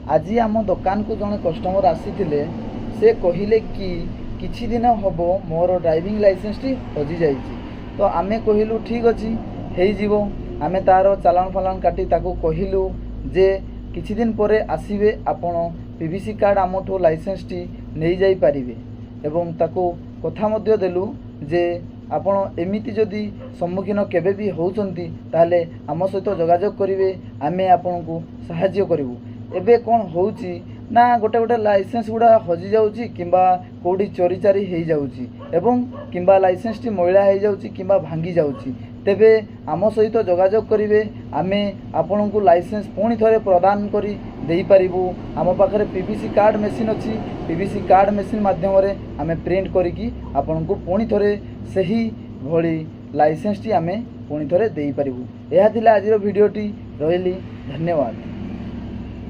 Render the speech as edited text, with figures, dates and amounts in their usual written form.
आज आम दुकान को जड़े कस्टमर आसी से कहले कि किछि दिन हम मोर ड्राइविंग लाइसेंस टी हजि जाइए। तो आमे कहलु ठीक अच्छी हो आमे तार चालान फालान काटी ताको कहलु जे किछि दिन परे आसीबे आपण पीवीसी कार्ड आमठो लाइसेंस टी नहीं जाई पारिबे एवं ताको कथा मध्य देलु जे आपण एमिति जदि सम्मुखीन केबे भी होउचंती ताले आम सहित जोगाजोग करिवे आमे आपनकु सहाय्य करिवु। एबे कोन होउची ना गोटे गोटे लाइसेंस गुड़ा हजि जाउची किंबा कोडी चोरी चारी हेई जाउची एवं किंबा लाइसेंस टी मैला हेई जाउची किंबा भांगी जाउची। तेबे आम सहित जोगाजोग करिवे आमे आपनकु लाइसेंस पुणी थरे प्रदान करी देई पारिबु। आम पाखरे पीवीसी कार्ड मशीन अछि, पीवीसी कार्ड मशीन माध्यम रे आमे प्रिंट करिकी आपनकु पुणी थरे सही भली लाइसेंस टी आमे पुणी थरे देई पारिबु। एहा थिला आजिर वीडियोटी रहिली। धन्यवाद।